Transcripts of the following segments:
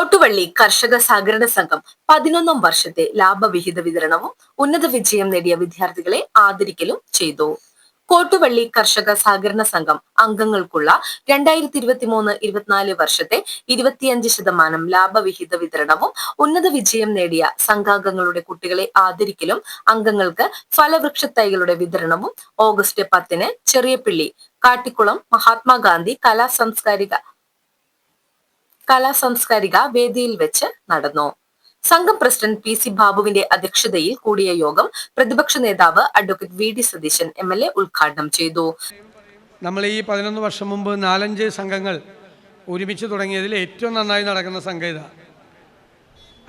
കോട്ടുവള്ളി കർഷക സഹകരണ സംഘം 11ാം വർഷത്തെ ലാഭവിഹിത വിതരണവും ഉന്നത വിജയം നേടിയ വിദ്യാർത്ഥികളെ ആദരിക്കലും ചെയ്തു. കോട്ടുവള്ളി കർഷക സഹകരണ സംഘം അംഗങ്ങൾക്കുള്ള 2023-24 വർഷത്തെ 25% ലാഭവിഹിത വിതരണവും ഉന്നത വിജയം നേടിയ സംഘാംഗങ്ങളുടെ കുട്ടികളെ ആദരിക്കലും അംഗങ്ങൾക്ക് ഫലവൃക്ഷത്തൈകളുടെ വിതരണവും ഓഗസ്റ്റ് 10-ന് ചെറിയപ്പിള്ളി കാട്ടിക്കുളം മഹാത്മാഗാന്ധി കലാസാംസ്കാരിക വേദിയിൽ വെച്ച് നടന്നു. സംഘം പ്രസിഡന്റ് പി സി ബാബുവിന്റെ അധ്യക്ഷതയിൽ കൂടിയ യോഗം പ്രതിപക്ഷ നേതാവ് advocate V D Satheesan MLA ഉദ്ഘാടനം ചെയ്തു. നമ്മൾ ഈ 11 വർഷം മുമ്പ് 4-5 സംഘങ്ങൾ ഒരുമിച്ച് തുടങ്ങിയതിൽ ഏറ്റവും നന്നായി നടക്കുന്ന സംഘം ഇതാണ്.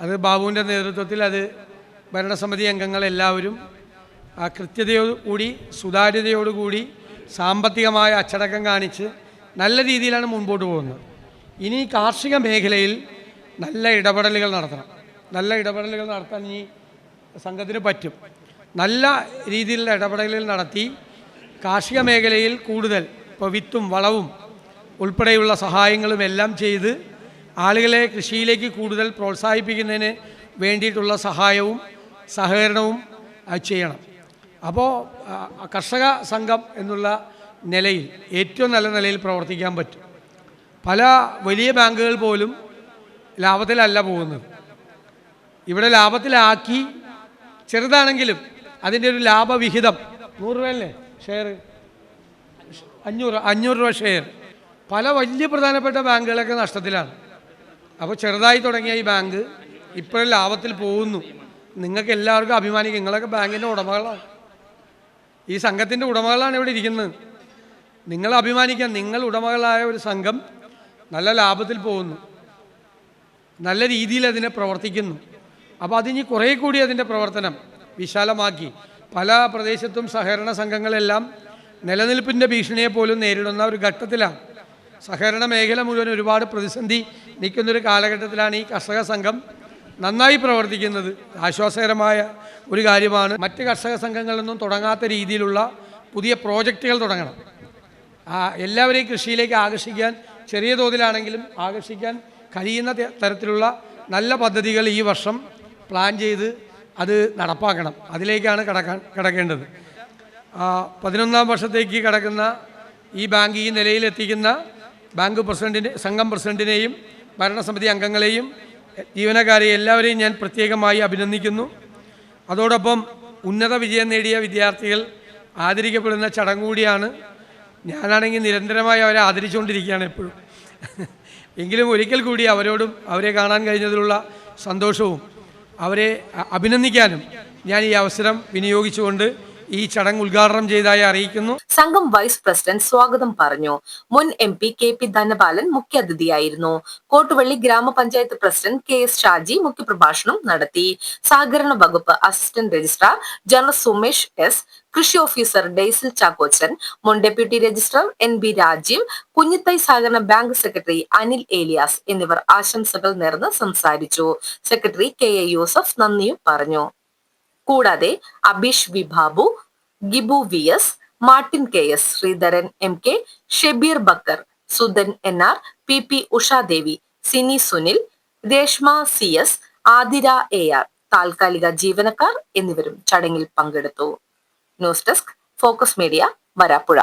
അത് ബാബുവിൻ്റെ നേതൃത്വത്തിൽ അത് ഭരണസമിതി അംഗങ്ങൾ എല്ലാവരും കൃത്യതയോടുകൂടി സുതാര്യതയോടുകൂടി സാമ്പത്തികമായ അച്ചടക്കം കാണിച്ച് നല്ല രീതിയിലാണ് മുൻപോട്ട് പോകുന്നത്. ഇനി കാർഷിക മേഖലയിൽ നല്ല ഇടപെടലുകൾ നടത്താൻ ഈ സംഘത്തിന് പറ്റും. നല്ല രീതിയിലുള്ള ഇടപെടലുകൾ നടത്തി കാർഷിക മേഖലയിൽ കൂടുതൽ ഇപ്പോൾ വിത്തും വളവും ഉൾപ്പെടെയുള്ള സഹായങ്ങളും എല്ലാം ചെയ്ത് ആളുകളെ കൃഷിയിലേക്ക് കൂടുതൽ പ്രോത്സാഹിപ്പിക്കുന്നതിന് വേണ്ടിയിട്ടുള്ള സഹായവും സഹകരണവും ചെയ്യണം. അപ്പോൾ കർഷക സംഘം എന്നുള്ള നിലയിൽ ഏറ്റവും നല്ല നിലയിൽ പ്രവർത്തിക്കാൻ പറ്റും. പല വലിയ ബാങ്കുകൾ പോലും ലാഭത്തിലല്ല പോകുന്നത്. ഇവിടെ ലാഭത്തിലാക്കി ചെറുതാണെങ്കിലും അതിൻ്റെ ഒരു ലാഭവിഹിതം 100 രൂപയല്ലേ ഷെയർ, 500 രൂപ ഷെയർ. പല വലിയ പ്രധാനപ്പെട്ട ബാങ്കുകളൊക്കെ നഷ്ടത്തിലാണ്. അപ്പോൾ ചെറുതായി തുടങ്ങിയ ഈ ബാങ്ക് ഇപ്പോഴും ലാഭത്തിൽ പോകുന്നു. നിങ്ങൾക്ക് എല്ലാവർക്കും അഭിമാനിക്കും. നിങ്ങളൊക്കെ ബാങ്കിൻ്റെ ഉടമകളാണ്, ഈ സംഘത്തിൻ്റെ ഉടമകളാണ് ഇവിടെ ഇരിക്കുന്നത്. നിങ്ങൾ അഭിമാനിക്കാൻ, നിങ്ങൾ ഉടമകളായ ഒരു സംഘം നല്ല ലാഭത്തിൽ പോകുന്നു, നല്ല രീതിയിൽ അതിനെ പ്രവർത്തിക്കുന്നു. അപ്പോൾ അതിന് കുറേ കൂടി അതിൻ്റെ പ്രവർത്തനം വിശാലമാക്കി പല പ്രദേശത്തും സഹകരണ സംഘങ്ങളെല്ലാം നിലനിൽപ്പിൻ്റെ ഭീഷണിയെ പോലും നേരിടുന്ന ഒരു ഘട്ടത്തിലാണ്. സഹകരണ മേഖല മുഴുവൻ ഒരുപാട് പ്രതിസന്ധി നിൽക്കുന്നൊരു കാലഘട്ടത്തിലാണ് ഈ കർഷക സംഘം നന്നായി പ്രവർത്തിക്കുന്നത്. ആശ്വാസകരമായ ഒരു കാര്യമാണ്. മറ്റ് കർഷക സംഘങ്ങളിലൊന്നും തുടങ്ങാത്ത രീതിയിലുള്ള പുതിയ പ്രോജക്റ്റുകൾ തുടങ്ങണം. എല്ലാവരെയും കൃഷിയിലേക്ക് ആകർഷിക്കാൻ, ചെറിയ തോതിലാണെങ്കിലും ആകർഷിക്കാൻ കഴിയുന്ന തരത്തിലുള്ള നല്ല പദ്ധതികൾ ഈ വർഷം പ്ലാൻ ചെയ്ത് അത് നടപ്പാക്കണം. അതിലേക്കാണ് കടക്കേണ്ടത്. 11ാം വർഷത്തേക്ക് കടക്കുന്ന ഈ ബാങ്ക് ഈ നിലയിലെത്തിക്കുന്ന സംഘം പ്രസിഡന്റിനെയും ഭരണസമിതി അംഗങ്ങളെയും ജീവനക്കാരെയും എല്ലാവരെയും ഞാൻ പ്രത്യേകമായി അഭിനന്ദിക്കുന്നു. അതോടൊപ്പം ഉന്നത വിജയം നേടിയ വിദ്യാർത്ഥികൾ ആദരിക്കപ്പെടുന്ന ചടങ്ങ് കൂടിയാണ്. ഞാനാണെങ്കിൽ നിരന്തരമായി അവരെ ആദരിച്ചുകൊണ്ടിരിക്കുകയാണ് എപ്പോഴും. എങ്കിലും ഒരിക്കൽ കൂടി അവരെ കാണാൻ കഴിഞ്ഞതിലുള്ള സന്തോഷവും അവരെ അഭിനന്ദിക്കാനും ഞാൻ ഈ അവസരം വിനിയോഗിച്ചുകൊണ്ട് ഈ ചടങ്ങ് ഉദ്ഘാടനം ചെയ്തതായി അറിയിക്കുന്നു. സംഘം വൈസ് പ്രസിഡന്റ് സ്വാഗതം പറഞ്ഞു. മുൻ MP KP ധനപാലൻ മുഖ്യാതിഥിയായിരുന്നു. കോട്ടുവള്ളി ഗ്രാമപഞ്ചായത്ത് പ്രസിഡന്റ് KS ഷാജി മുഖ്യപ്രഭാഷണം നടത്തി. സഹകരണ വകുപ്പ് assistant registrar general Sumesh S, കൃഷി ഓഫീസർ ഡെയ്സിൽ ചാക്കോച്ചൻ, മുൻ deputy registrar NB Rajeev, Kunjithai സഹകരണ ബാങ്ക് സെക്രട്ടറി അനിൽ ഏലിയാസ് എന്നിവർ ആശംസകൾ നേർന്ന് സംസാരിച്ചു. സെക്രട്ടറി KA യൂസഫ് നന്ദിയും പറഞ്ഞു. കൂടാതെ Abeesh V Babu, Gibu VS, Martin KS, Sreedharan MK, Shebeer Bakkar, Sudhan NR, PP Ushadevi, Sini Sunil, Reshma CS, Athira AR, താൽക്കാലിക ജീവനക്കാർ എന്നിവരും ചടങ്ങിൽ പങ്കെടുത്തു. News desk, focus media, Varapuzha.